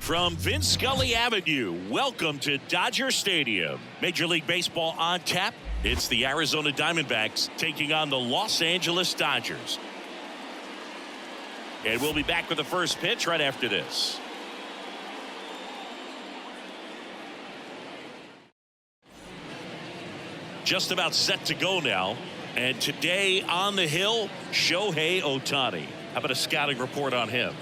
From Vince Scully Avenue, welcome to Dodger Stadium. Major League Baseball on tap. It's the Arizona Diamondbacks taking on the Los Angeles Dodgers. And we'll be back with the first pitch right after this. Just about set to go now. And today on the hill, Shohei Ohtani. How about a scouting report on him?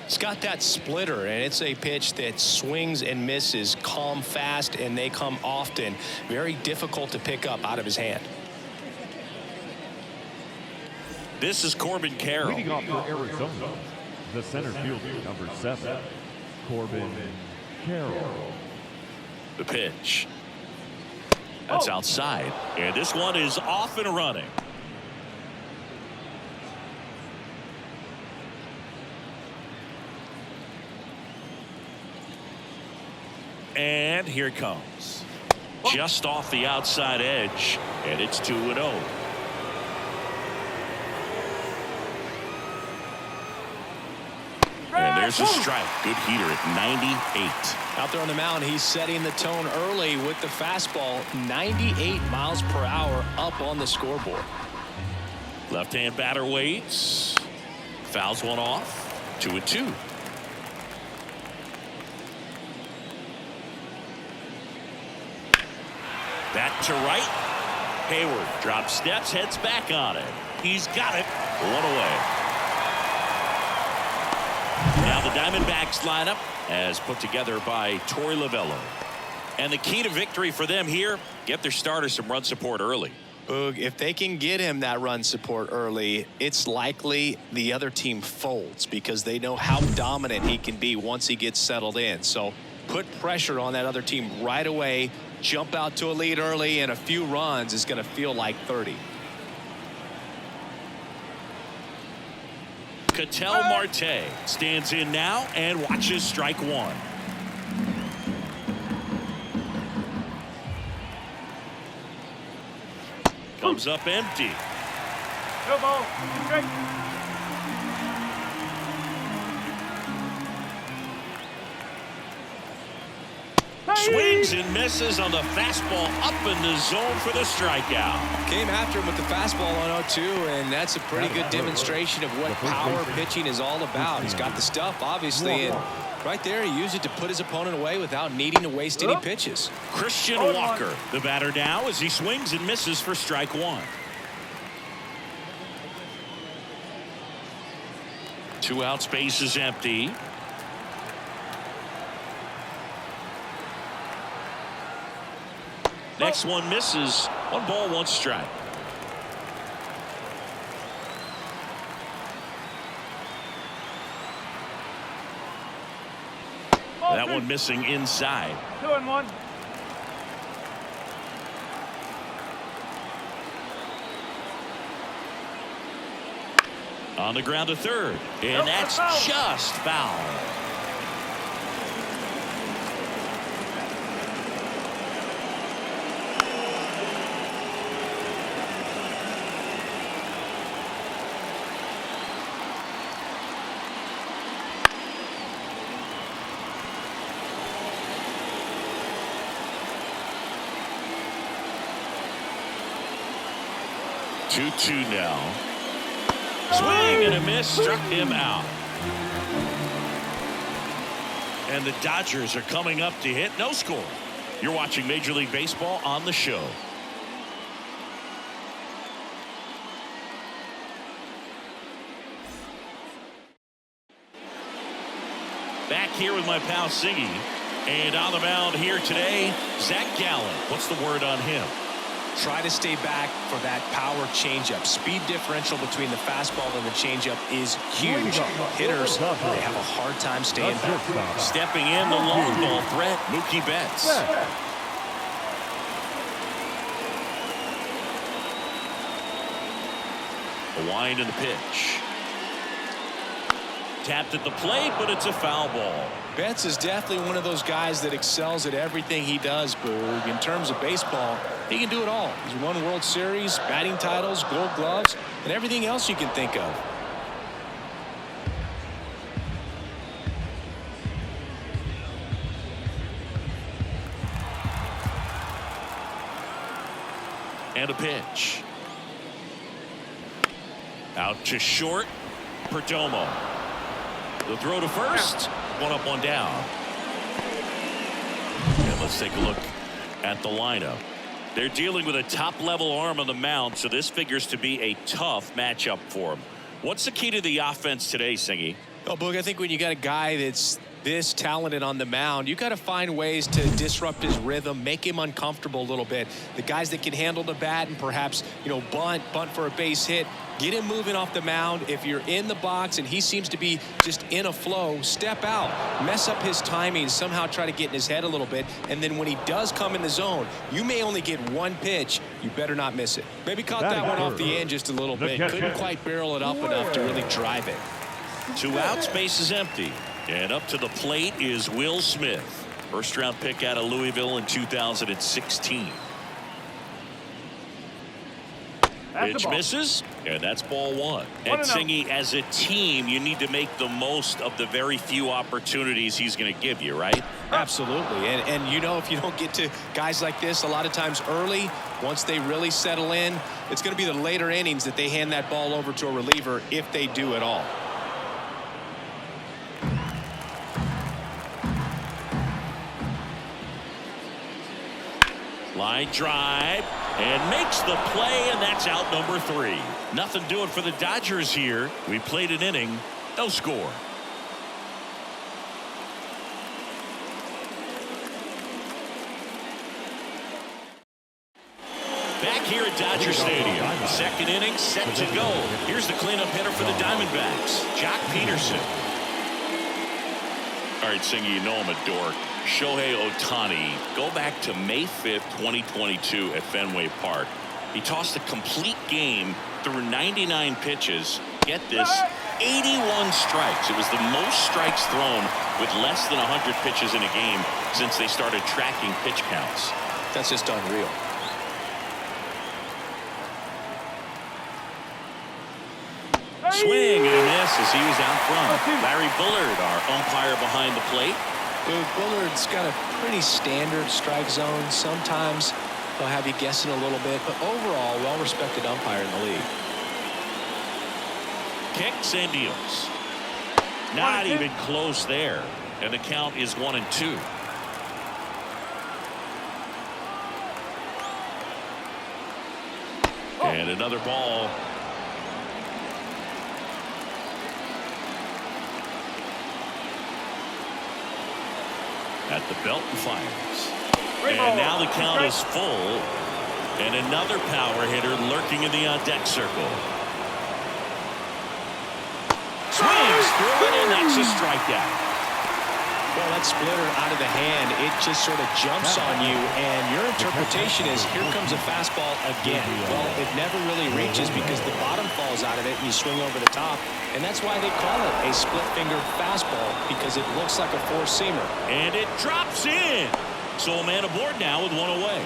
It's got that splitter, and it's a pitch that swings and misses, come fast, and they come often. Very difficult to pick up out of his hand. This is Corbin Carroll. Leading off for Arizona, the center fielder, number 7, Corbin Carroll. The pitch. That's outside. And this one is off and running. And here it comes. Just off the outside edge. And it's 2-0. And there's a strike. Good heater at 98. Out there on the mound, he's setting the tone early with the fastball. 98 miles per hour up on the scoreboard. Left-hand batter waits. Fouls one off. 2-2. That to right. Hayward drops steps, heads back on it. He's got it. One away. Now the Diamondbacks lineup as put together by Torey Lovullo. And the key to victory for them here, get their starter some run support early. Boog, if they can get him that run support early, it's likely the other team folds because they know how dominant he can be once he gets settled in. So put pressure on that other team right away. Jump out to a lead early, and a few runs is going to feel like 30. Ketel Marte stands in now and watches strike one. Comes up empty. No ball. Strike. Swings and misses on the fastball up in the zone for the strikeout. Came after him with the fastball on 0-2, and that's a pretty good demonstration of what power pitching is all about. He's got the stuff, obviously, and right there he used it to put his opponent away without needing to waste any pitches. Christian Walker, the batter now, as he swings and misses for strike one. 2 out, space is empty. Next one misses. 1 ball, 1 strike. That one missing inside. 2-1. On the ground to third. And that's just foul. Two now. Swing and a miss, struck him out. And the Dodgers are coming up to hit. No score. You're watching Major League Baseball on the show. Back here with my pal Siggy. And on the mound here today, Zach Gallen. What's the word on him? Try to stay back for that power changeup. Speed differential between the fastball and the changeup is huge. Hitters, they have a hard time staying back. Stepping in, the long ball threat, Mookie Betts. A wind in the pitch. Tapped at the plate, but it's a foul ball. Betts is definitely one of those guys that excels at everything he does, Boog. In terms of baseball, he can do it all. He's won World Series, batting titles, Gold Gloves, and everything else you can think of. And a pitch. Out to short. Perdomo. The throw to first. One up, one down. And let's take a look at the lineup. They're dealing with a top-level arm on the mound, so this figures to be a tough matchup for them. What's the key to the offense today, Singy? Oh, Boog, I think when you got a guy that's this talented on the mound, you got to find ways to disrupt his rhythm, make him uncomfortable a little bit. The guys that can handle the bat and perhaps, bunt for a base hit, get him moving off the mound. If you're in the box and he seems to be just in a flow, step out, mess up his timing, somehow try to get in his head a little bit. And then when he does come in the zone, you may only get one pitch. You better not miss it. Maybe caught that one off the end just a little bit. Couldn't quite barrel it up enough to really drive it. 2 outs, base is empty. And up to the plate is Will Smith. First round pick out of Louisville in 2016. Pitch misses, and that's ball one. And Singy, as a team, you need to make the most of the very few opportunities he's going to give you, right? Absolutely. And if you don't get to guys like this a lot of times early, once they really settle in, it's going to be the later innings that they hand that ball over to a reliever if they do at all. Line drive and makes the play, and that's out number 3. Nothing doing for the Dodgers here. We played an inning, no score. Back here at Dodger Stadium, second inning set to go. Here's the cleanup hitter for the Diamondbacks, Jock Peterson. All right, Singy, you know I'm a dork. Shohei Ohtani, go back to May 5th, 2022 at Fenway Park. He tossed a complete game through 99 pitches. Get this, 81 strikes. It was the most strikes thrown with less than 100 pitches in a game since they started tracking pitch counts. That's just unreal. Swing and a miss as he was out front. Larry Bullard, our umpire behind the plate. Bullard's got a pretty standard strike zone. Sometimes they'll have you guessing a little bit, but overall, well-respected umpire in the league. Kicks and deals. Not even close there. And the count is 1-2. And another ball. At the belt and fires. And now the count is full. And another power hitter lurking in the on-deck circle. Swings through it, and that's a strikeout. Well, that splitter out of the hand, it just sort of jumps on you, and your interpretation is here comes a fastball again. Well, it never really reaches because the bottom falls out of it and you swing over the top, and that's why they call it a split-finger fastball, because it looks like a four-seamer. And it drops in. So a man aboard now with one away.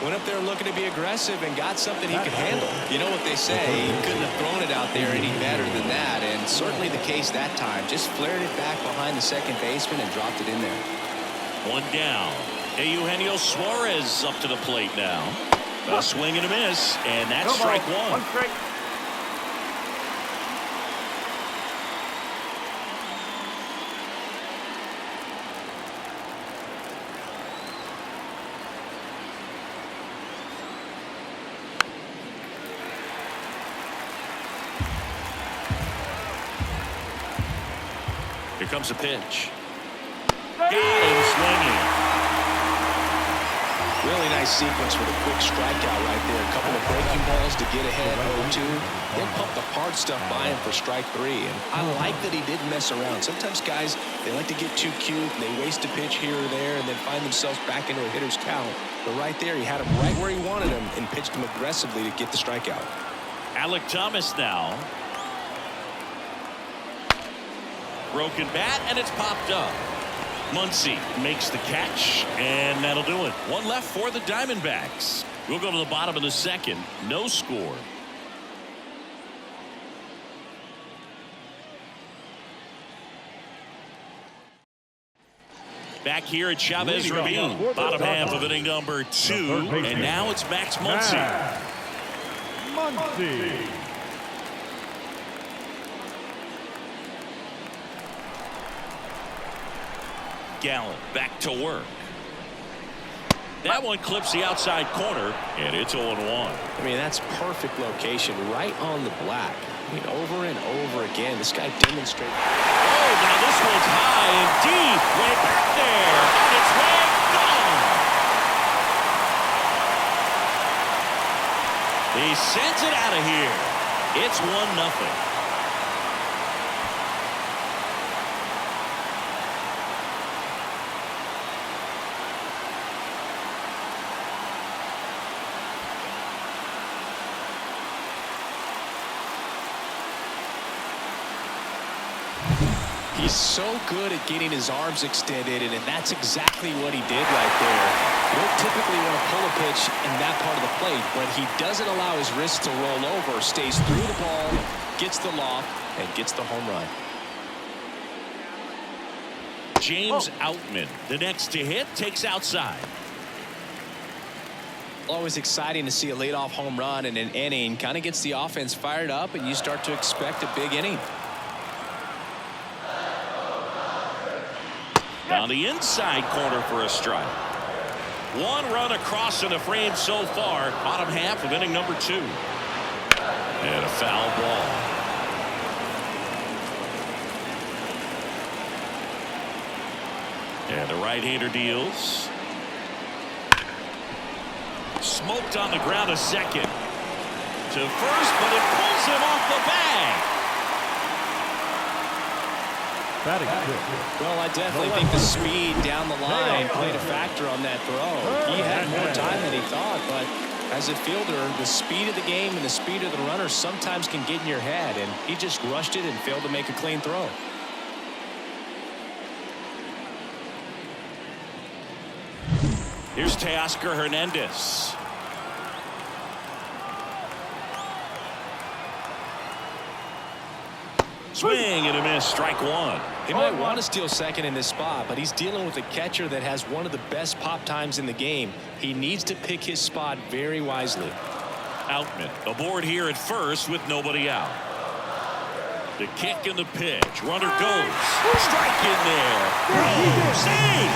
Went up there looking to be aggressive and got something he could handle. You know what they say, he couldn't have thrown it out there any better than that, and certainly the case that time. Just flared it back behind the second baseman and dropped it in there. One down. Eugenio Suarez up to the plate now. A swing and a miss, and that's strike one. One strike. Here comes a pitch. Got him swinging. Really nice sequence with a quick strikeout right there. A couple of breaking balls to get ahead 0-2. Then pump the hard stuff by him for strike 3. And I like that he didn't mess around. Sometimes guys, they like to get too cute and they waste a pitch here or there and then find themselves back into a hitter's count. But right there, he had him right where he wanted him and pitched him aggressively to get the strikeout. Alec Thomas now. Broken bat, and it's popped up. Muncy makes the catch, and that'll do it. One left for the Diamondbacks. We'll go to the bottom of the second. No score. Back here at Chavez Ravine, bottom half of inning number 2, and now it's Max Muncy. Muncy. Gallen back to work. That one clips the outside corner, and it's 0-1. I mean, that's perfect location, right on the black. I mean, over and over again, this guy demonstrates. Oh, now this one's high and deep. Way back there. On its way, gone. He sends it out of here. It's 1-0. He's so good at getting his arms extended, and that's exactly what he did right there. You don't typically want to pull a pitch in that part of the plate, but he doesn't allow his wrist to roll over, stays through the ball, gets the loft, and gets the home run. James Outman, the next to hit, takes outside. Always exciting to see a leadoff home run in an inning. Kind of gets the offense fired up, and you start to expect a big inning. Down the inside corner for a strike. One run across in the frame so far. Bottom half of inning number 2. And a foul ball. And the right-hander deals. Smoked on the ground a second. To first, but it pulls him off the bag. Well, I definitely think the speed down the line played a factor on that throw. He had more time than he thought, but as a fielder, the speed of the game and the speed of the runner sometimes can get in your head, and he just rushed it and failed to make a clean throw. Here's Teoscar Hernandez. Swing and a miss, strike 1. He might want to steal second in this spot, but he's dealing with a catcher that has one of the best pop times in the game. He needs to pick his spot very wisely. Outman aboard here at first with nobody out. The kick and the pitch. Runner goes. Strike in there. Save!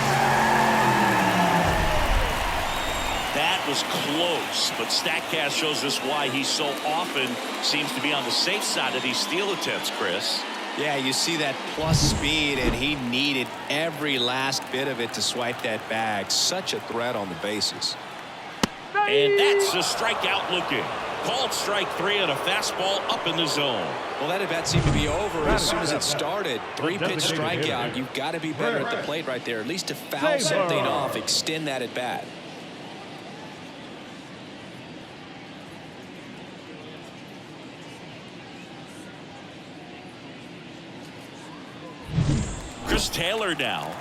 That was close, but StatCast shows us why he so often seems to be on the safe side of these steal attempts, Chris. Yeah, you see that plus speed, and he needed every last bit of it to swipe that bag. Such a threat on the bases. And that's a strikeout looking. Called strike 3 on a fastball up in the zone. Well, that at bat seemed to be over as soon as it started. 3-pitch strikeout. You've got to be better at the plate right there, at least to foul something off, extend that at bat. Chris Taylor now.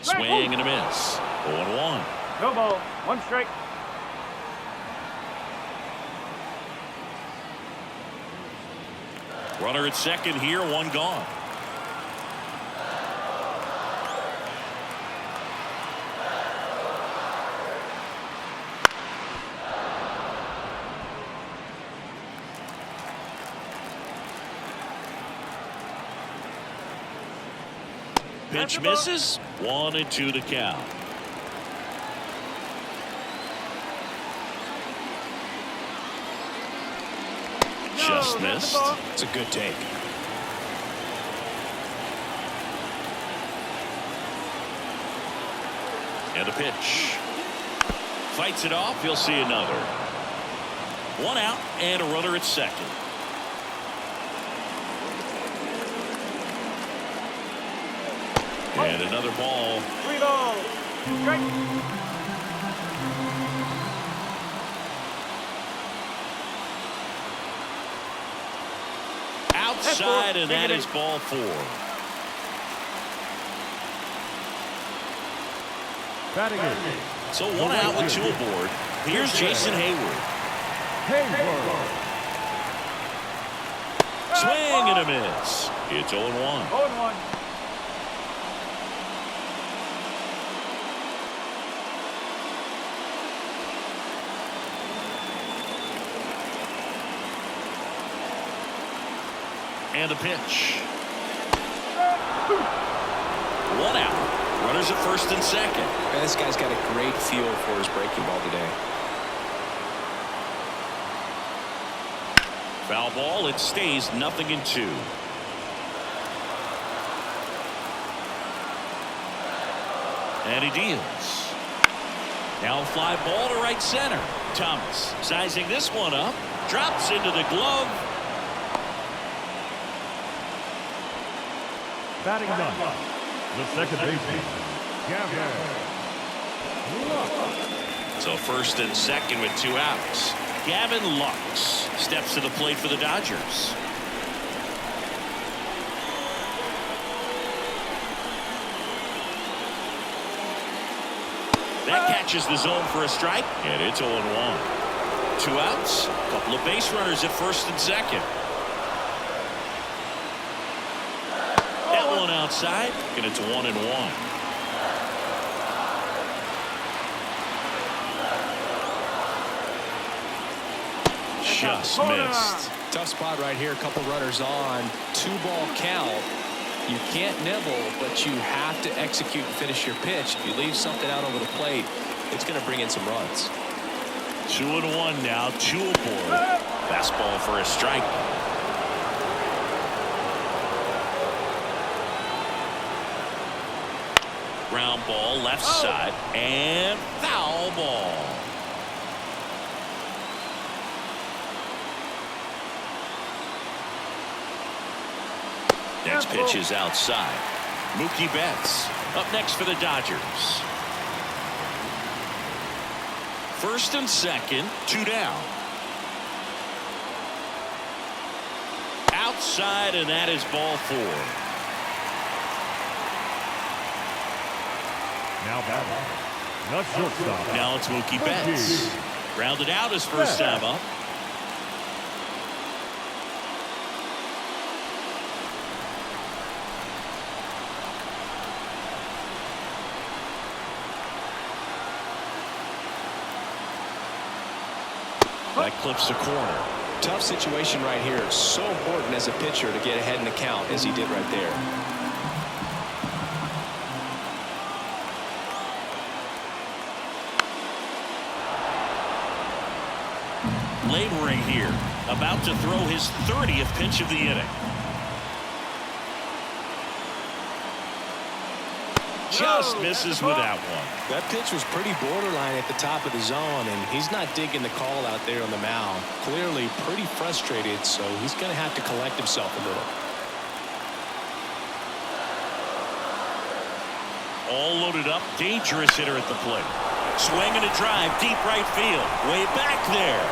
Swing and a miss. 0-1. No ball. 1 strike. Runner at second here, 1 gone. Pitch misses. 1-2 to count. Just missed. It's a good take. And a pitch. Fights it off. He'll see another. 1 out and a runner at second. And another ball. 3 balls. Strike. Outside, and that is ball 4. So 1 out with 2 aboard. Here's Jason Hayward. Swing and a miss. It's 0-1. 0-1. And the pitch. 1 out. Runners at first and second. Man, this guy's got a great feel for his breaking ball today. Foul ball. It stays 0-2. And he deals. Now a fly ball to right center. Thomas sizing this one up. Drops into the glove. Batting ninth, the second baseman, Gavin Lux. So first and second with 2 outs. Gavin Lux steps to the plate for the Dodgers. That catches the zone for a strike, and it's 0-1. 2 outs, a couple of base runners at first and second. That one outside, and it's 1-1. Just missed. Tough spot right here. A couple runners on. 2-ball count. You can't nibble, but you have to execute and finish your pitch. If you leave something out over the plate, it's going to bring in some runs. 2-1 now. 2 aboard. Fastball for a strike. Ground ball left side and foul ball. Next pitch is outside. Mookie Betts up next for the Dodgers. First and second, 2 down. Outside, and that is ball 4. Now batting, the shortstop. Now it's Mookie Betts. Grounded out his first time up. That clips the corner. Tough situation right here. It's so important as a pitcher to get ahead in the count as he did right there. Laboring here, about to throw his 30th pitch of the inning. Just misses with that one. That pitch was pretty borderline at the top of the zone, and he's not digging the call out there on the mound. Clearly pretty frustrated, so he's going to have to collect himself a little. All loaded up, dangerous hitter at the plate. Swing and a drive, deep right field, way back there.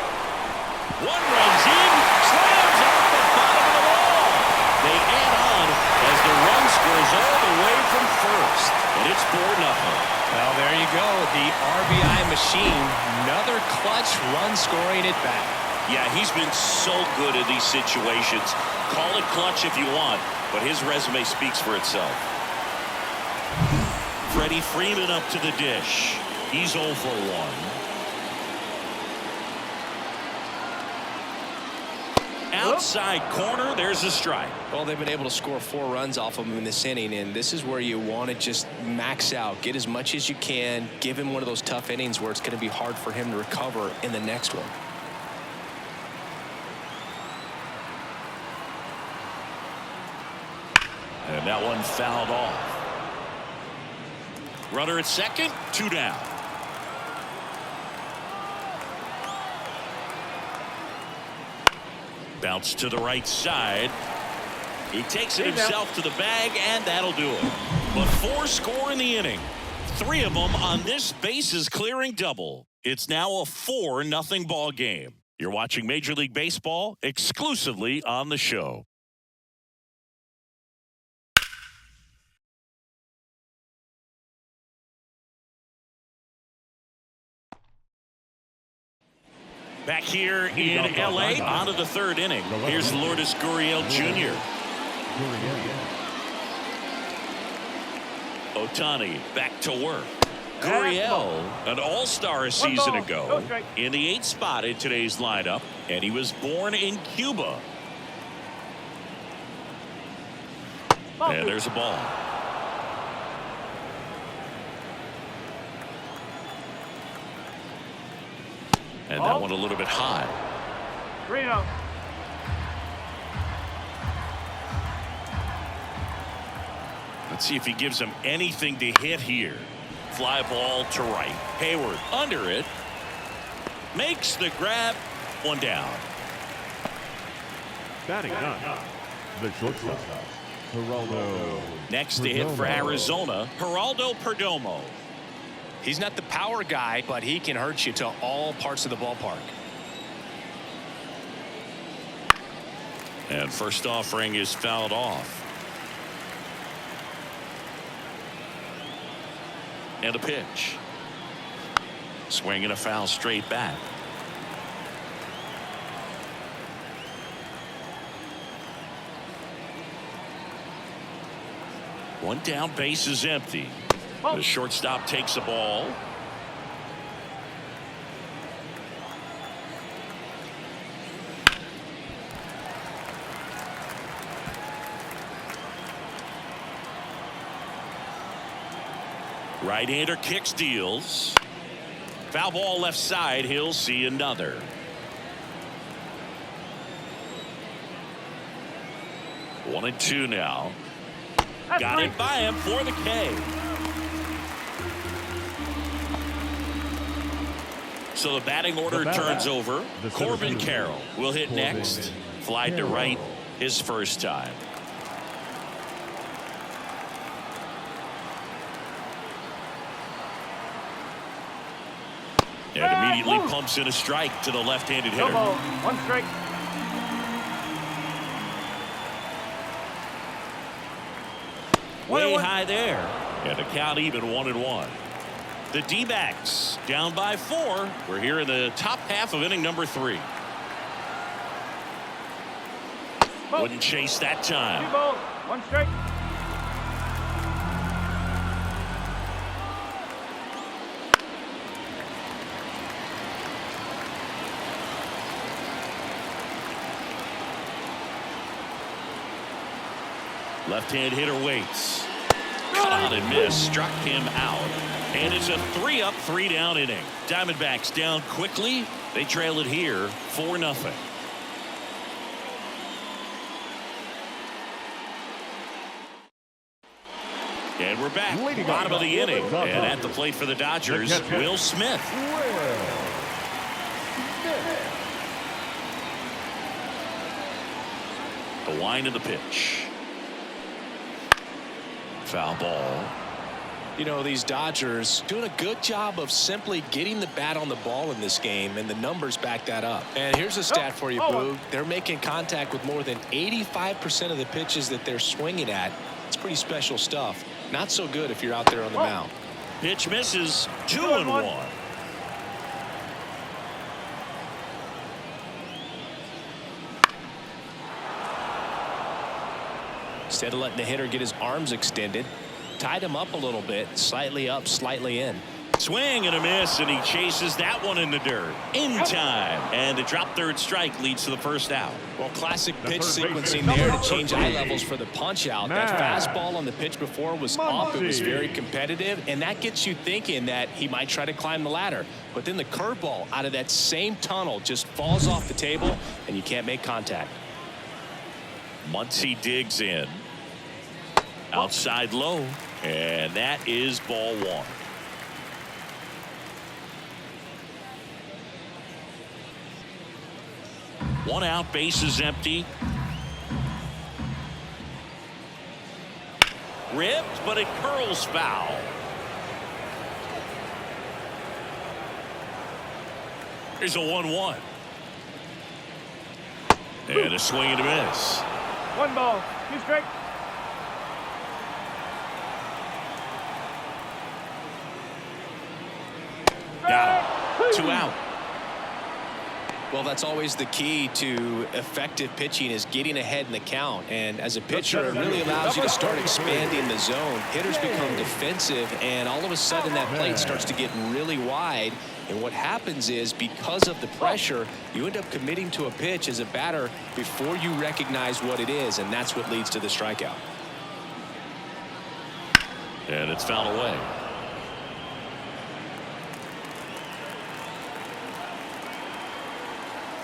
One runs in, slams off the bottom of the wall. They add on as the run scores all the way from first, and it's 4-0. Well, there you go, the RBI machine. Another clutch run scoring at bat. Yeah, he's been so good at these situations. Call it clutch if you want, but his resume speaks for itself. Freddie Freeman up to the dish. He's 0 for 1. Outside corner, there's a strike. Well, they've been able to score 4 runs off of him in this inning, and this is where you want to just max out, get as much as you can, give him one of those tough innings where it's going to be hard for him to recover in the next one. And that one fouled off. Runner at second, 2 down. Bounce to the right side. He takes it himself to the bag, and that'll do it. But 4 score in the inning. 3 of them on this bases clearing double. It's now a 4-0 ball game. You're watching Major League Baseball exclusively on the show. Back here in L.A. on to the 3rd inning. Here's Lourdes Gurriel Jr. Ohtani back to work. Gurriel, an all-star a season ago, in the 8th spot in today's lineup, and he was born in Cuba. And there's a ball. And that one a little bit high. 3-0. Let's see if he gives him anything to hit here. Fly ball to right. Hayward under it. Makes the grab. One down. Batting ninth, the shortstop, Geraldo. Next to hit for Arizona, Geraldo Perdomo. He's not the power guy, but he can hurt you to all parts of the ballpark. And first offering is fouled off. And a pitch. Swing and a foul straight back. One down, base is empty. The shortstop takes the ball. Right-hander kicks, deals. Foul ball left side. He'll see another. One and two now. Got it by him for the K. So the batting order turns over. Corbin Carroll will hit next. Fly to right his first time. And immediately pumps in a strike to the left-handed hitter. One strike. Way high there. And the count even 1-1. The D-backs down by 4. We're here in the top half of inning number 3. Wouldn't chase that time. 2 balls, 1 strike. Left-hand hitter waits. Cut out and miss. Struck him out. And it's a 3-up, 3-down inning. Diamondbacks down quickly. They trail it here 4-0. And we're back. Bottom of the inning. And at the plate for the Dodgers, Will Smith. The wind of the pitch. Foul ball. You know, these Dodgers doing a good job of simply getting the bat on the ball in this game, and the numbers back that up. And here's a stat for you, Boog. They're making contact with more than 85% of the pitches that they're swinging at. It's pretty special stuff. Not so good if you're out there on the mound. Pitch misses. 2-1. Instead of letting the hitter get his arms extended, tied him up a little bit, slightly up, slightly in. Swing and a miss, and he chases that one in the dirt in time. And the drop third strike leads to the first out. Well, classic pitch sequencing there to change eye levels for the punch out. That fastball on the pitch before was up. It was very competitive, and that gets you thinking that he might try to climb the ladder. But then the curveball out of that same tunnel just falls off the table, and you can't make contact. Muncy digs in. Outside low, and that is ball 1. One out, base is empty. Ripped, but it curls foul. Here's a 1-1. And a swing and a miss. 1 ball, 2 strikes. Got him. 2 out. Well, that's always the key to effective pitching, is getting ahead in the count. And as a pitcher, it really allows you to start expanding the zone. Hitters become defensive, and all of a sudden that plate starts to get really wide. And what happens is, because of the pressure, you end up committing to a pitch as a batter before you recognize what it is, and that's what leads to the strikeout. And it's fouled away.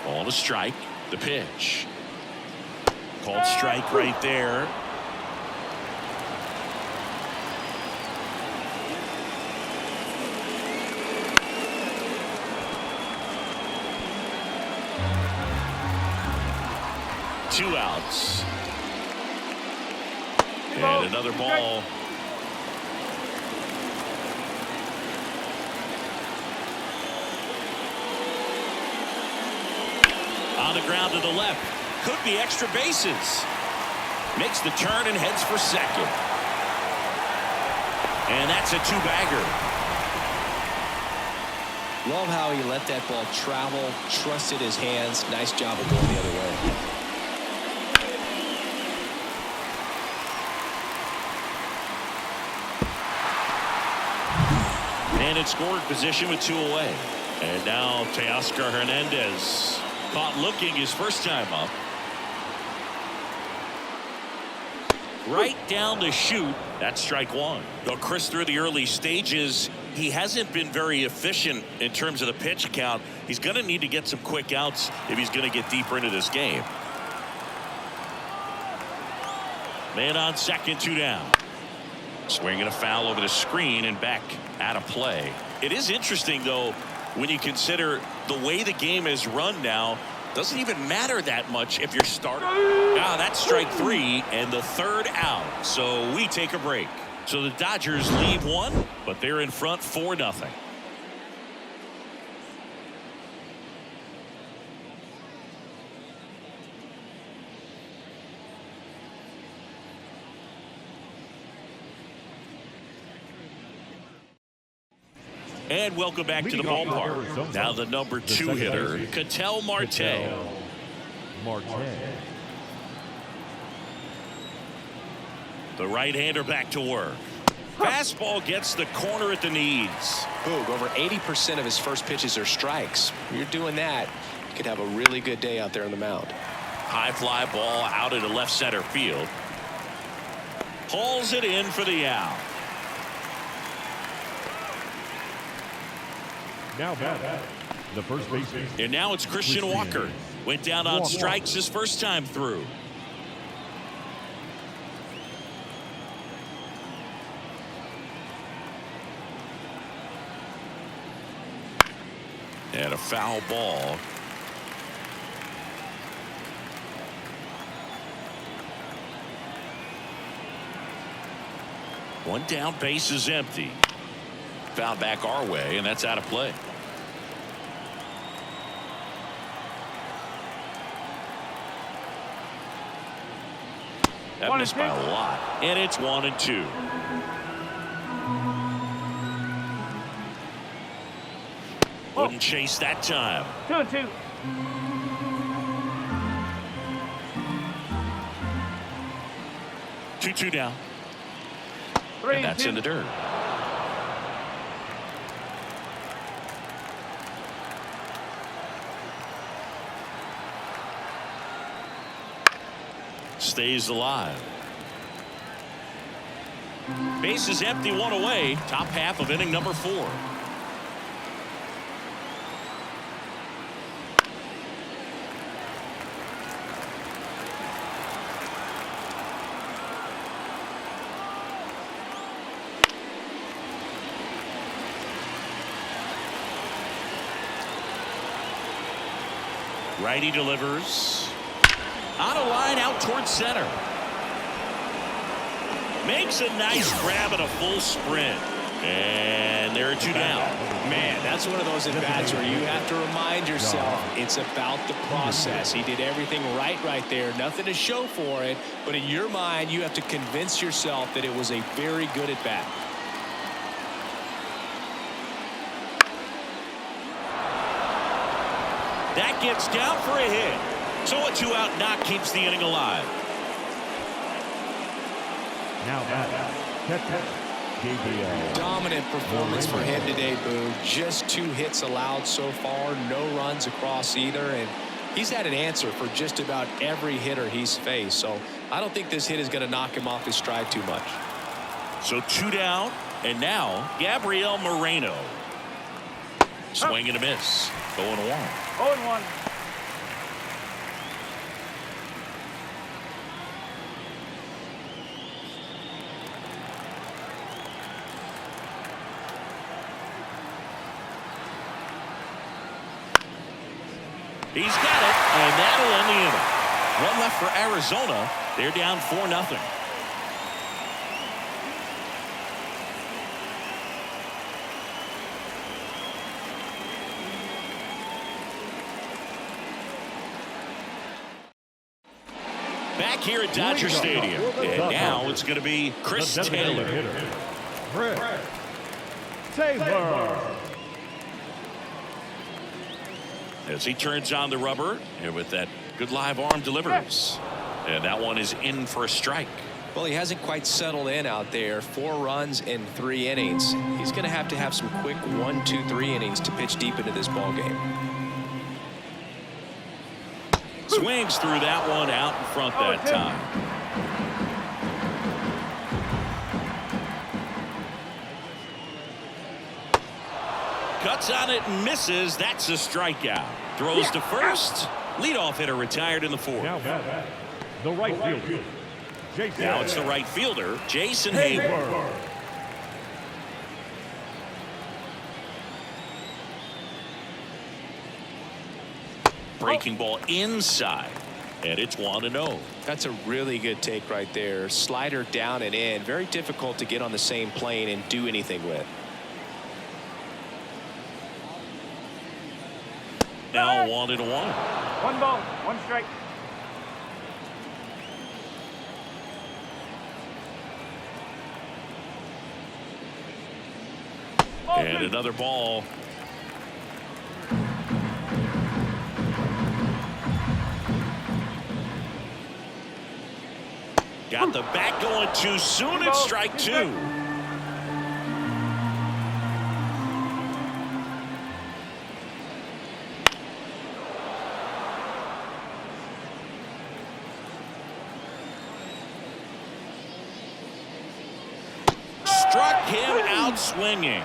Ball to strike. The pitch. Called strike right there. Two outs. And another ball. On the ground to the left. Could be extra bases. Makes the turn and heads for second. And that's a two-bagger. Love how he let that ball travel, trusted his hands. Nice job of going the other way. And in scoring position with two away. And now Teoscar Hernandez caught looking his first time up. Right down the chute. That's strike one. Though Chris, through the early stages, he hasn't been very efficient in terms of the pitch count. He's going to need to get some quick outs if he's going to get deeper into this game. Man on second, two down. Swinging a foul over the screen and back out of play. It is interesting, though, when you consider the way the game is run now. Doesn't even matter that much if you're starting. Now that's strike three and the third out. So we take a break. So the Dodgers leave one, but they're in front 4-0. And welcome back to the ballpark. Now the number 2 hitter, Ketel Marte. The right-hander back to work. Fastball gets the corner at the knees. Boog, over 80% of his first pitches are strikes. When you're doing that, you could have a really good day out there on the mound. High fly ball out into left center field. Hauls it in for the out. Now back, the first baseman. And now it's Christian Walker. Went down on strikes his first time through. And a foul ball. One down, base is empty. Foul back our way, and that's out of play. That missed by a lot. And it's 1-2. Wouldn't chase that time. 2-2. Two down. 3-2. And that's in the dirt. Stays alive. Base is empty, one away. Top half of inning number 4. Righty delivers. On a line out towards center. Makes a nice grab and a full sprint. And there are 2 down. Man, that's one of those at-bats where you have to remind yourself it's about the process. He did everything right there. Nothing to show for it. But in your mind, you have to convince yourself that it was a very good at-bat. That gets down for a hit. So a 2-out knock keeps the inning alive. Now back, catcher, JBL. Dominant performance for him today, Boo. Just 2 hits allowed so far, no runs across either, and he's had an answer for just about every hitter he's faced. So I don't think this hit is going to knock him off his stride too much. So 2 down, and now Gabriel Moreno. Swing and a miss. 0-1. 0-1. He's got it, and that'll end the inning. One left for Arizona. They're down 4-0. Back here at Dodger Stadium, and now it's going to be Chris Taylor. Chris Taylor. As he turns on the rubber, and with that good live arm delivers. And that one is in for a strike. Well, he hasn't quite settled in out there. 4 runs in 3 innings. He's going to have some quick 1, 2, 3 innings to pitch deep into this ball game. Swings through that one out in front that time. Cuts on it and misses. That's a strikeout. Throws to first. Leadoff hitter retired in the 4th. Now back, the right fielder, Jason. Now it's the right fielder, Jason Hayward. Breaking ball inside, and it's 1-0. That's a really good take right there. Slider down and in. Very difficult to get on the same plane and do anything with. Now 1-1. 1 ball, 1 strike. And another ball. Got the bat going too soon. It's strike 2. Struck him out swinging.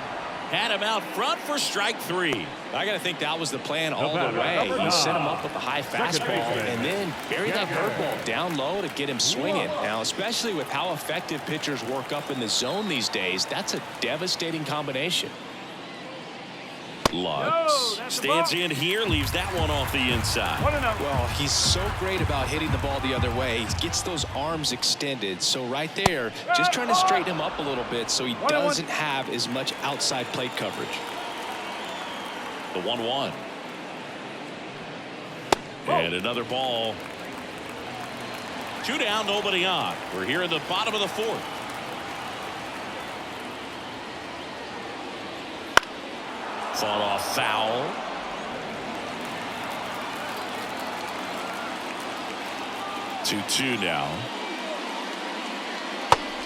Had him out front for strike 3. I got to think that was the plan all the way. He set him up with a high fastball and then buried that curveball down low to get him swinging. Now, especially with how effective pitchers work up in the zone these days, that's a devastating combination. Lutz stands in here, leaves that one off the inside. Well, he's so great about hitting the ball the other way. He gets those arms extended. So right there, just trying to straighten him up a little bit so he doesn't have as much outside plate coverage. The 1-1. And another ball. 2 down, nobody on. We're here in the bottom of the 4th. Fought off foul. Two now.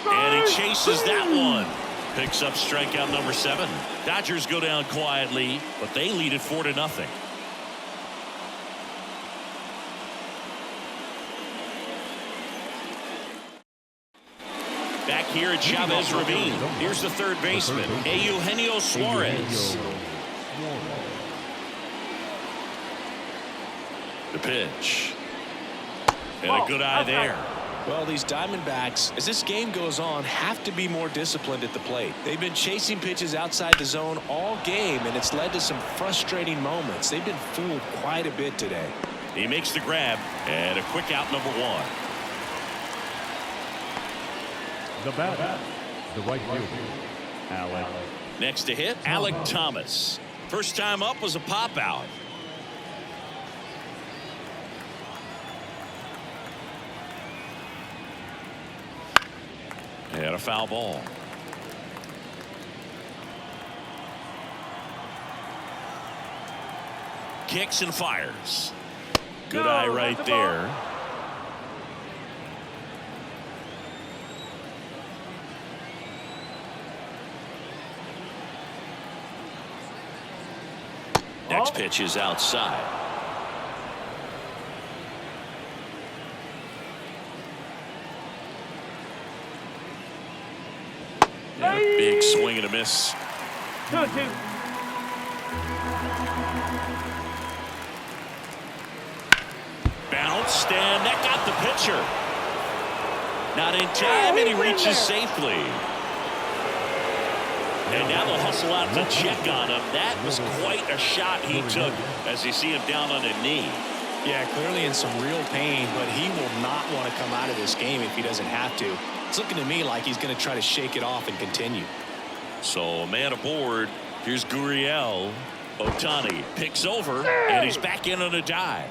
And he chases that one. Picks up strikeout number 7. Dodgers go down quietly, but they lead it 4-0. Back here at Chavez Ravine. Here's the third baseman, Eugenio Suarez. The pitch. And a good eye there. Well, these Diamondbacks, as this game goes on, have to be more disciplined at the plate. They've been chasing pitches outside the zone all game, and it's led to some frustrating moments. They've been fooled quite a bit today. He makes the grab, and a quick out number 1. The batter, the right fielder, Alec. Next to hit, Alec Thomas. First time up was a pop out. And a foul ball. Kicks and fires. Good eye right there. Next pitch is outside. Big swing and a miss. 2-2. Bounced, and that got the pitcher. Not in time, and he reaches safely. And now they'll hustle out to check on him. That was quite a shot he took as you see him down on a knee. Yeah, clearly in some real pain, but he will not want to come out of this game if he doesn't have to. It's looking to me like he's going to try to shake it off and continue. So a man aboard. Here's Gurriel. Ohtani picks over, and he's back in on a dive.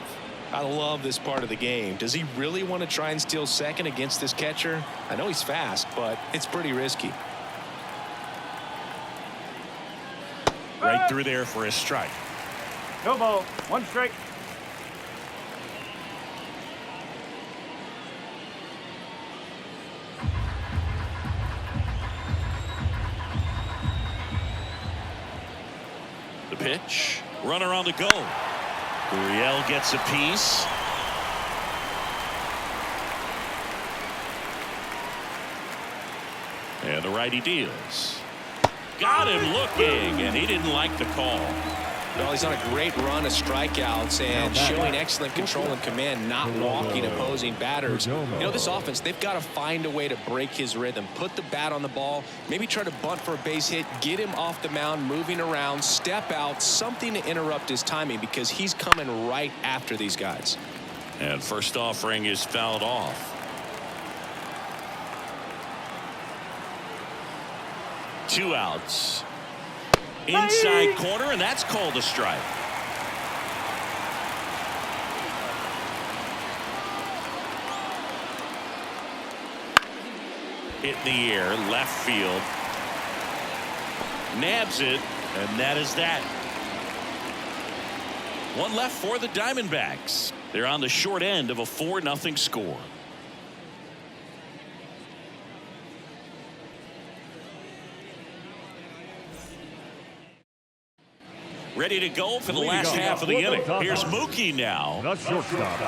I love this part of the game. Does he really want to try and steal second against this catcher? I know he's fast, but it's pretty risky. Right through there for a strike. No ball. 1 strike. The pitch. Runner on the go. Gurriel gets a piece. And the righty deals. Got him looking, and he didn't like the call. Well, he's on a great run of strikeouts and showing excellent control and command, not walking opposing batters. You know, this offense, they've got to find a way to break his rhythm, put the bat on the ball, maybe try to bunt for a base hit, get him off the mound, moving around, step out, something to interrupt his timing because he's coming right after these guys. And first offering is fouled off. 2 outs. Inside corner, and that's called a strike. Hit in the air, left field. Nabs it, and that is that. 1 left for the Diamondbacks. They're on the short end of a 4-0 score. Ready to go for the last half of the inning. Here's Mookie now. The shortstop,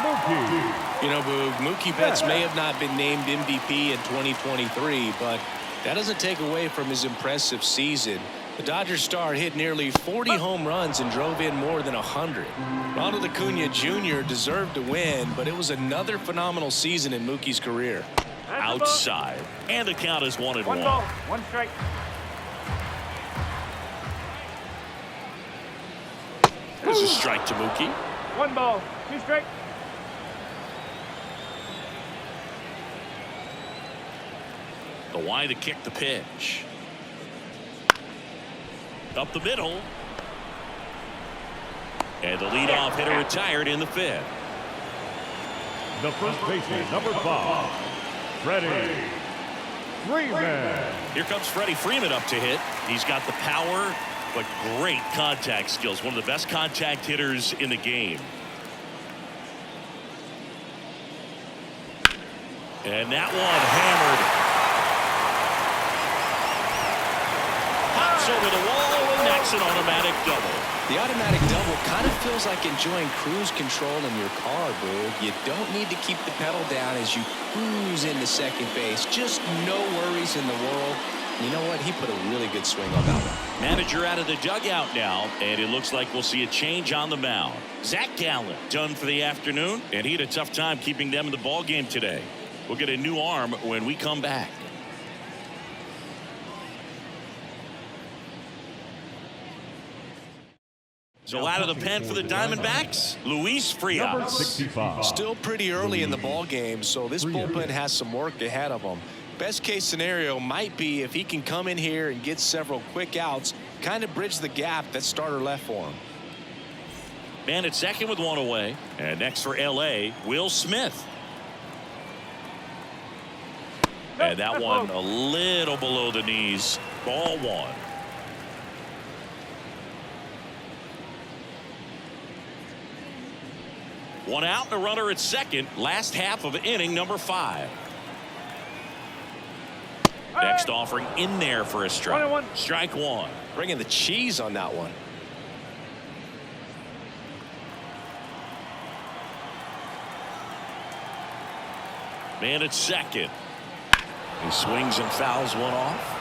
Mookie. You know, Boog, Mookie Betts may have not been named MVP in 2023, but that doesn't take away from his impressive season. The Dodgers star hit nearly 40 home runs and drove in more than 100. Ronald Acuna Jr. deserved to win, but it was another phenomenal season in Mookie's career. Outside, and the count is 1-1. 1 ball. 1 strike. There's a strike to Mookie. 1 ball. 2 strike. The Y to kick the pitch. Up the middle. And the leadoff hitter retired in the 5th. The first baseman, number 5, Freddie Freeman. Here comes Freddie Freeman up to hit. He's got the power, but great contact skills. One of the best contact hitters in the game. And that one hammered. Pops over the wall, and that's an automatic double. The automatic double kind of feels like enjoying cruise control in your car, Boog. You don't need to keep the pedal down as you cruise into second base. Just no worries in the world. You know what? He put a really good swing on that one. Manager out of the dugout now, and it looks like we'll see a change on the mound. Zach Gallen done for the afternoon, and he had a tough time keeping them in the ball game today. We'll get a new arm when we come back. So out of the pen for the Diamondbacks, Luis Number Frias. 65. Still pretty early in the ball game, so this bullpen has some work ahead of them. Best case scenario might be if he can come in here and get several quick outs, kind of bridge the gap that starter left for him. Man at second with 1 away. And next for LA, Will Smith. And that one a little below the knees. Ball 1. One out and a runner at second. Last half of inning number 5. Next offering in there for a strike. 1-1. Strike 1. Bringing the cheese on that one. Man at second. He swings and fouls one off.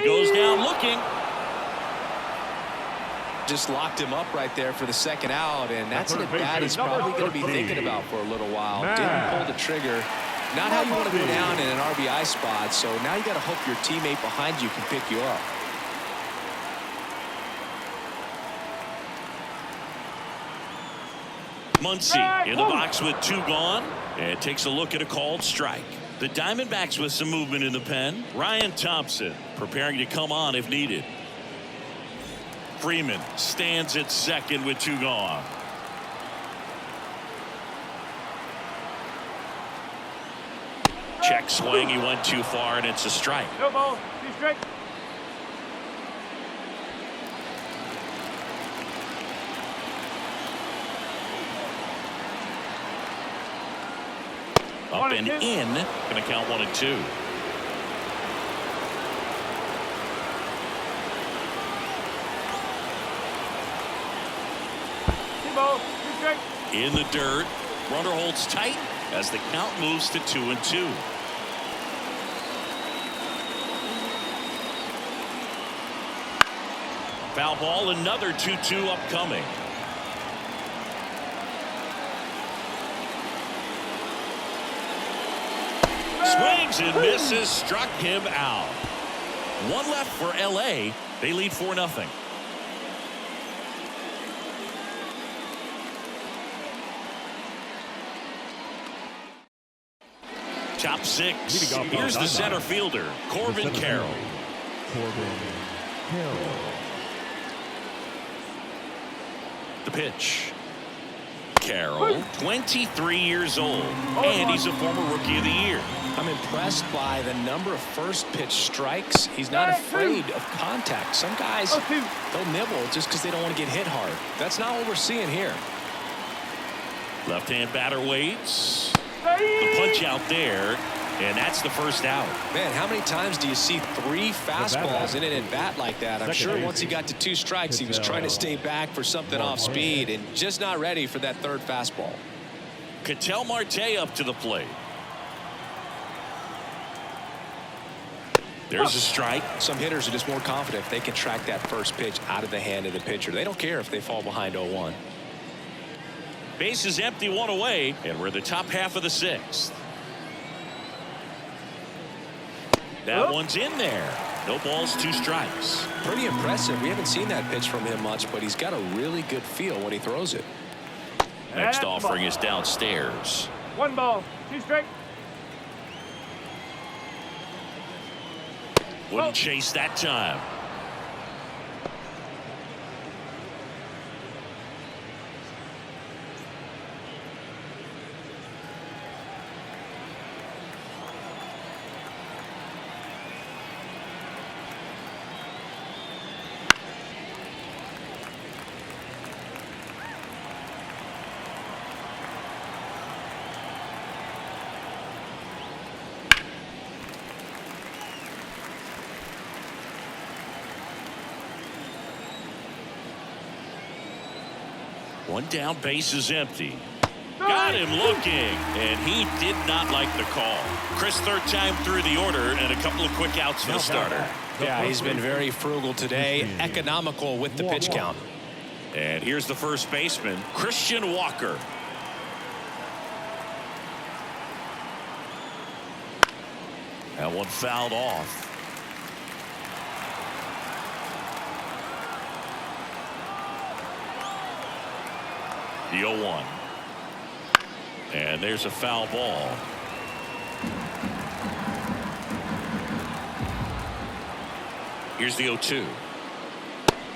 He goes down looking. Just locked him up right there for the second out, and that's an at-bat he's probably going to be thinking about for a little while. Didn't pull the trigger. Not how you want to go down in an RBI spot, so now you got to hope your teammate behind you can pick you up. Muncy in the box with 2 gone, and takes a look at a called strike. The Diamondbacks with some movement in the pen. Ryan Thompson preparing to come on if needed. Freeman stands at second with 2 gone. Check swing. He went too far, and it's a strike. No ball. 2 strike. Up and in. Going to count 1 and 2. Ball. 2 strike. In the dirt. Runner holds tight as the count moves to 2 and 2. Foul ball. Another 2-2 upcoming. Swings and misses. Struck him out. 1 left for LA. They lead 4-0. Top 6. Here's the center fielder, Corbin Carroll. The pitch. Carroll, 23 years old, and he's a former Rookie of the Year. I'm impressed by the number of first pitch strikes. He's not afraid of contact. Some guys, they'll nibble just because they don't want to get hit hard. That's not what we're seeing here. Left-hand batter waits. The punch out there, and that's the first out. Man, how many times do you see 3 fastballs in an at-bat like that? I'm sure once he got to 2 strikes, he was trying to stay back for something off speed and just not ready for that 3rd fastball. Ketel Marte up to the plate. There's a strike. Some hitters are just more confident if they can track that first pitch out of the hand of the pitcher. They don't care if they fall behind 0-1. Base is empty, 1 away, and we're in the top half of the 6th. That one's in there. No balls, 2 strikes. Pretty impressive. We haven't seen that pitch from him much, but he's got a really good feel when he throws it. Next offering is downstairs. 1 ball. 2 strike. Wouldn't chase that time. One down, base is empty. Got him looking, and he did not like the call. Chris, 3rd time through the order, and a couple of quick outs for the starter. Yeah, he's been very frugal today, economical with the pitch count. And here's the first baseman, Christian Walker. That one fouled off. The 0-1. And there's a foul ball. Here's the 0-2.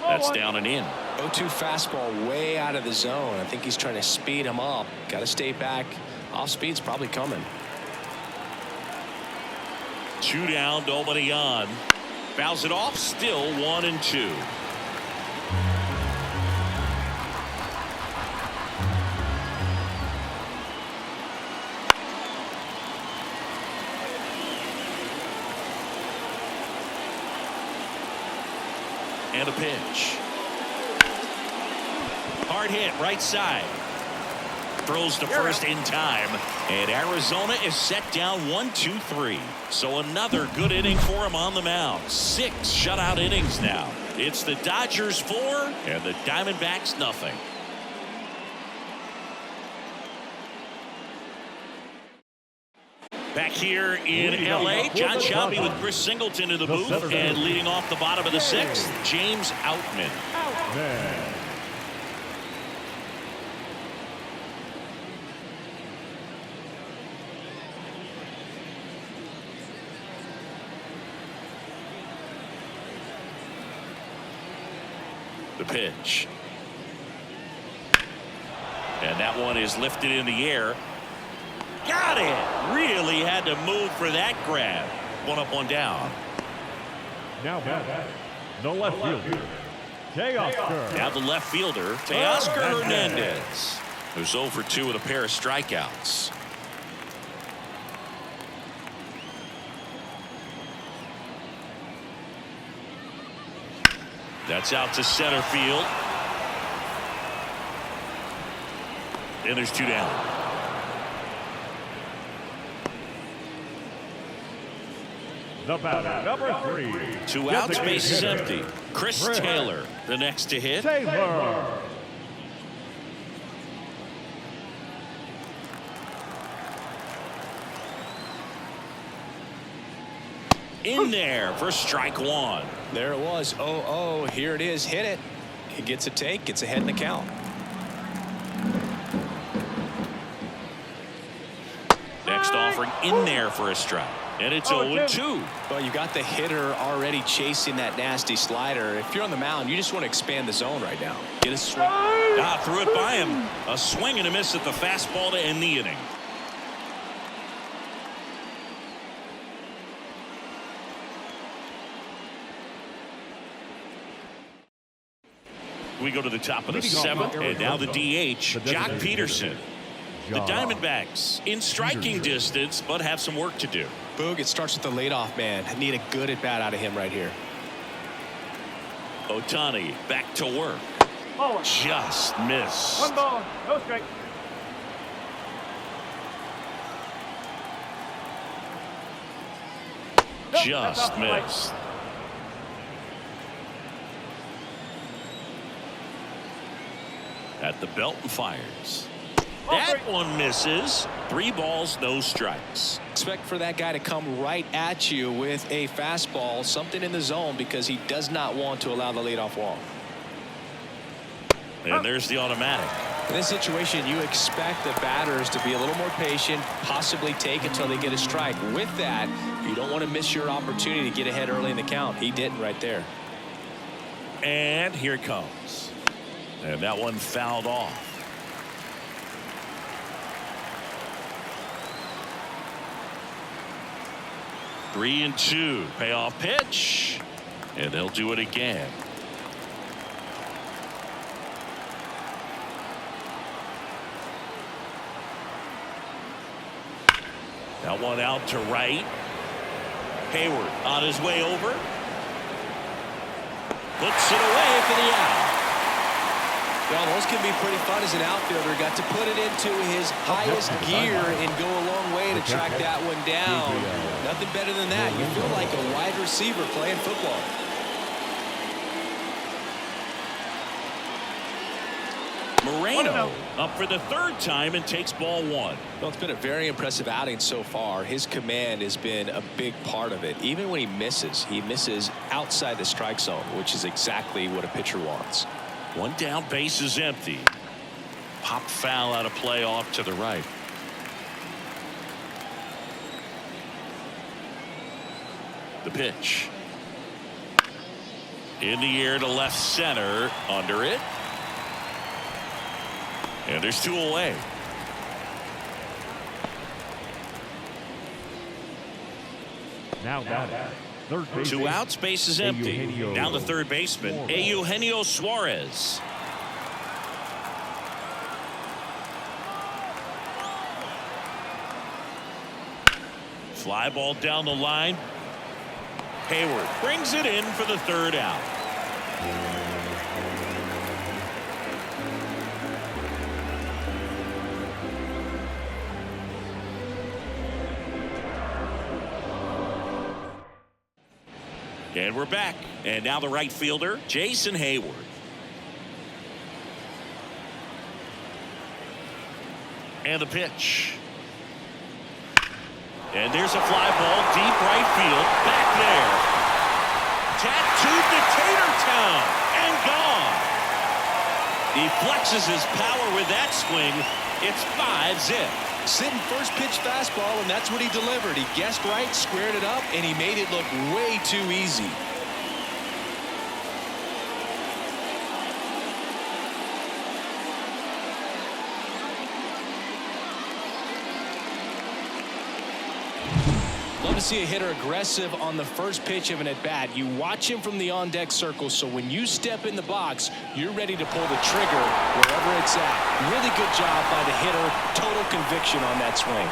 That's down and in. 0-2 fastball way out of the zone. I think he's trying to speed him up. Got to stay back. Off speed's probably coming. 2 down, nobody on. Fouls it off, still 1-2. And a pitch. Hard hit, right side. throws to first in time. And Arizona is set down 1-2-3. So another good inning for him on the mound. 6 shutout innings now. It's the Dodgers 4 and the Diamondbacks nothing. Back here in L.A., John Shelby with Chris Singleton in the booth, and leading off the bottom of the 6th, James Outman. The pitch. And that one is lifted in the air. Got it. Really had to move for that grab. 1 up, 1 down. Now back, the left fielder, Teoscar. Now the left fielder, Teoscar Hernandez, who's 0 for 2 with a pair of strikeouts. That's out to center field. And there's 2 down. The batter, number 3. 2 outs, base is empty. Chris Taylor, the next to hit. Taylor. In there for strike 1. There it was. 0-0. Here it is. Hit it. He gets a take. Gets ahead in the count. Next offering in there for a strike. And it's 0-2. Well, you got the hitter already chasing that nasty slider. If you're on the mound, you just want to expand the zone right now. Get a swing. Threw it by him. A swing and a miss at the fastball to end the inning. We go to the top of the 7th, and now the DH, Jock Peterson. The Diamondbacks in striking distance, but have some work to do. Boog, it starts with the leadoff man. I need a good at bat out of him right here. Ohtani back to work. Just missed. 1 ball, no strike. Just missed. At the belt and fires. That one misses. 3 balls, no strikes. Expect for that guy to come right at you with a fastball, something in the zone, because he does not want to allow the leadoff walk. And there's the automatic. In this situation, you expect the batters to be a little more patient, possibly take until they get a strike. With that, you don't want to miss your opportunity to get ahead early in the count. He didn't right there. And here it comes. And that one fouled off. Three and 2. Payoff pitch. And they'll do it again. That one out to right. Hayward on his way over. Puts it away for the out. Well, those can be pretty fun as an outfielder. Got to put it into his highest gear and go a long way to track that one down. Nothing better than that. You feel like a wide receiver playing football. Moreno up for the 3rd time and takes ball 1. Well, it's been a very impressive outing so far. His command has been a big part of it. Even when he misses outside the strike zone, which is exactly what a pitcher wants. 1 down, base is empty. Pop foul out of play off to the right. The pitch. In the air to left center. Under it. And there's 2 away. Now batting, third base. 2 outs, base is empty. Now the third baseman, Eugenio Suarez. Fly ball down the line. Hayward brings it in for the 3rd out. And we're back. And now the right fielder, Jason Hayward. And the pitch. And there's a fly ball deep right field. Back there. Tattooed to Tatertown. And gone. He flexes his power with that swing. It's 5-zip. Sitting first pitch fastball, and that's what he delivered. He guessed right, squared it up, and he made it look way too easy. Love to see a hitter aggressive on the first pitch of an at-bat. You watch him from the on-deck circle, so when you step in the box, you're ready to pull the trigger wherever it's at. Really good job by the hitter. Total conviction on that swing.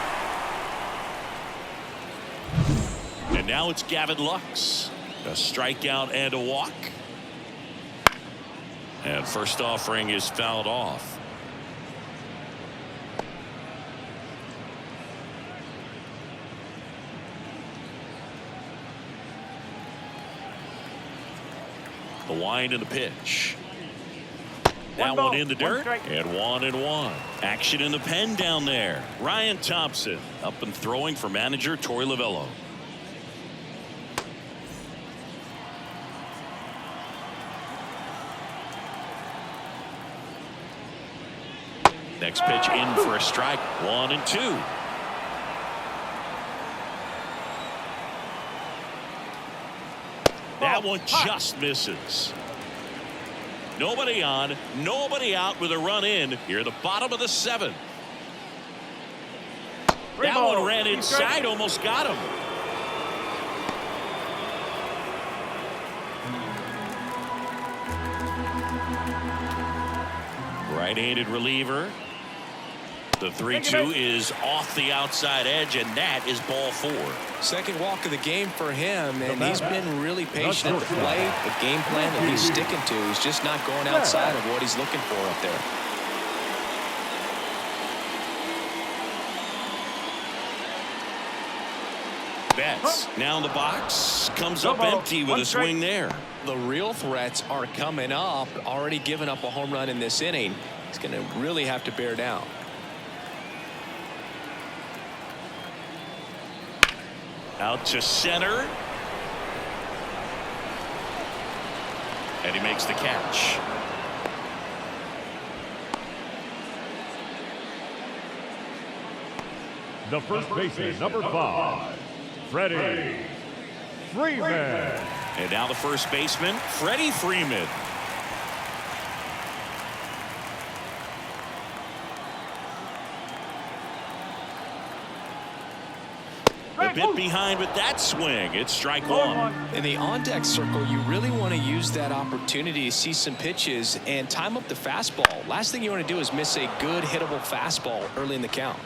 And now it's Gavin Lux. A strikeout and a walk. And first offering is fouled off. The wind and the pitch. That one in the dirt, and 1-1. Action in the pen down there. Ryan Thompson up and throwing for manager Torey Lovullo. Next pitch in for a strike. 1-2. That one just misses. Nobody on, nobody out with a run in here at the bottom of the 7th. That one ran inside, almost got him. Right-handed reliever. The 3-2 is off the outside edge, and that is ball 4. Second walk of the game for him, and he's been really patient at the plate. The game plan that he's sticking to. He's just not going outside of what he's looking for up there. Betts now in the box, comes up empty with a swing there. The real threats are coming up. Already given up a home run in this inning. He's going to really have to bear down. Out to center. And he makes the catch. The first baseman, number 5, Freddie Freeman. And now the first baseman, Freddie Freeman. A bit behind with that swing. It's strike 1. In the on-deck circle, you really want to use that opportunity to see some pitches and time up the fastball. Last thing you want to do is miss a good hittable fastball early in the count.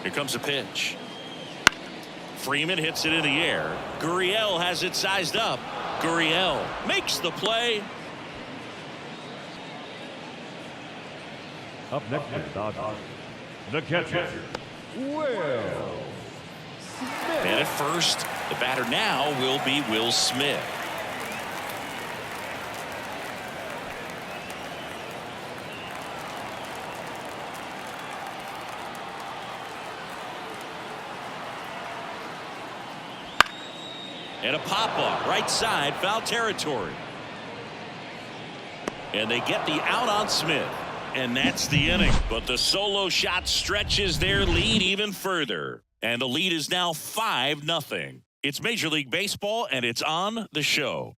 Here comes a pitch. Freeman hits it in the air. Gurriel has it sized up. Gurriel makes the play. Up next for the Dodgers, the catcher, Will Smith. And at first, the batter now will be Will Smith. And a pop-up, right side, foul territory. And they get the out on Smith. And that's the inning. But the solo shot stretches their lead even further. And the lead is now 5-0. It's Major League Baseball, and it's on the show.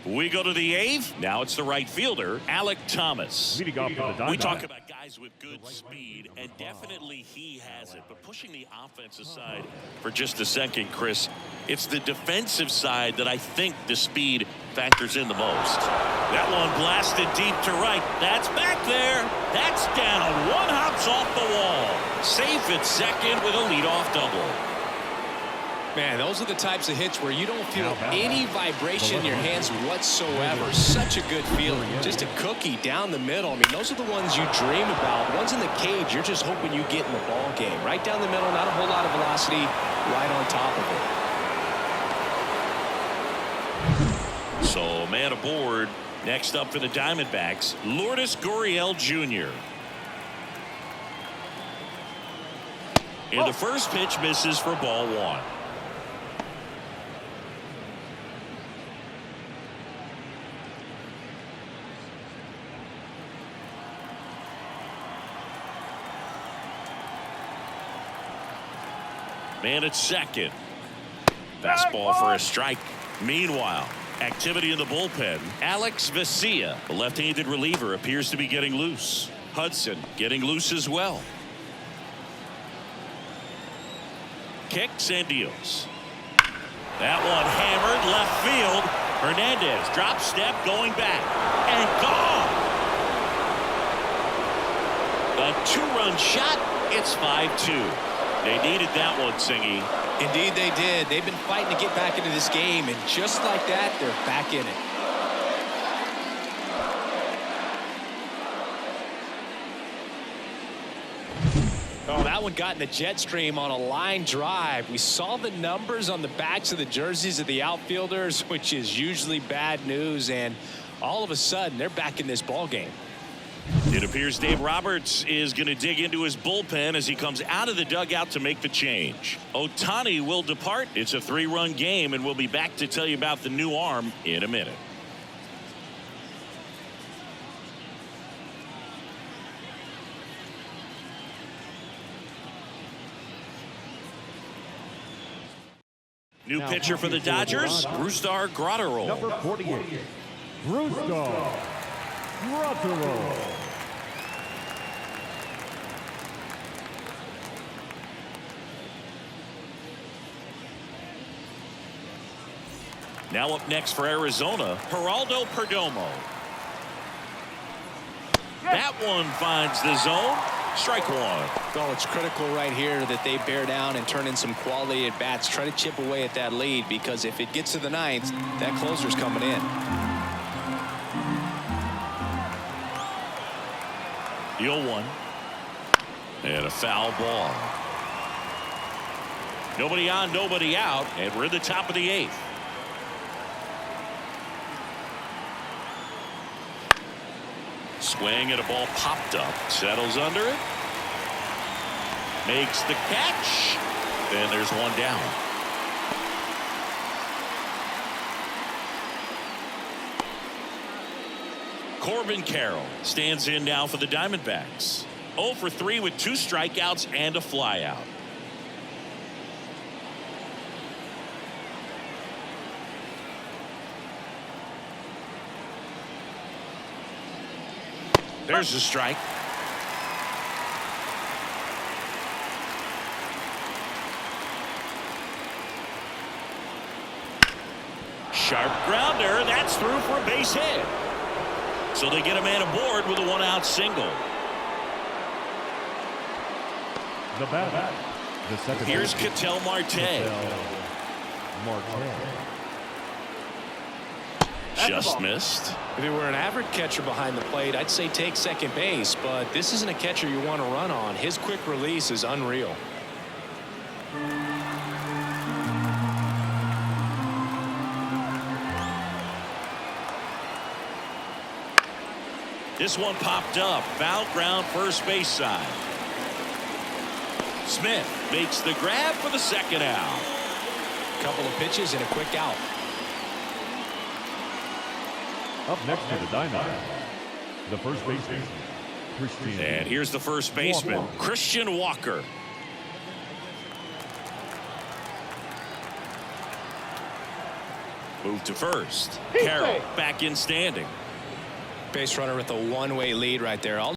We go to the 8th. Now it's the right fielder, Alek Thomas. Leading off for the Diamondbacks. We talk about guys with good speed, and definitely he has it. But pushing the offense aside for just a second, Chris, it's the defensive side that I think the speed factors in the most. That one blasted deep to right. That's back there. That's down. One hops off the wall. Safe at second with a leadoff double. Man, those are the types of hits where you don't feel any vibration in your hands whatsoever. Such a good feeling. Just a cookie down the middle. I mean, those are the ones you dream about. Ones in the cage, you're just hoping you get in the ball game. Right down the middle, not a whole lot of velocity, right on top of it. So, man aboard. Next up for the Diamondbacks, Lourdes Gurriel Jr. And the first pitch misses for ball one. Man at second. Fastball for a strike. Meanwhile, activity in the bullpen. Alex Vesia, the left-handed reliever, appears to be getting loose. Hudson getting loose as well. Kicks and deals. That one hammered left field. Hernandez drop step going back and gone. A two-run shot. It's 5-2. They needed that one, Singy. Indeed they did. They've been fighting to get back into this game, and just like that, they're back in it. Oh, that one got in the jet stream on a line drive. We saw the numbers on the backs of the jerseys of the outfielders, which is usually bad news, and all of a sudden, they're back in this ball game. It appears Dave Roberts is going to dig into his bullpen as he comes out of the dugout to make the change. Ohtani will depart. It's a 3-run game, and we'll be back to tell you about the new arm in a minute. New pitcher for the Dodgers, Brusdar Graterol. Number 48, Brusdar Graterol. Now up next for Arizona, Geraldo Perdomo. That one finds the zone. Strike one. Oh, it's critical right here that they bear down and turn in some quality at bats. Try to chip away at that lead, because if it gets to the ninth, that closer's coming in. The 0-1. And a foul ball. Nobody on, nobody out, and we're in the top of the 8th. Swing and a ball popped up. Settles under it. Makes the catch. Then there's one down. Corbin Carroll stands in now for the Diamondbacks. 0 for 3 with 2 strikeouts and a flyout. There's a strike. Sharp grounder. That's through for a base hit. So they get a man aboard with a 1-out single. The batter, the second. Here's Ketel Marte. Just missed. If it were an average catcher behind the plate, I'd say take second base, but this isn't a catcher you want to run on. His quick release is unreal. This one popped up. Foul ground, first base side. Smith makes the grab for the second out. Couple of pitches and a quick out. Up next to the Diamondbacks, the first baseman, Christian. And here's the first baseman, Christian Walker. Move to first. Carroll back in standing. Base runner with a one-way lead right there.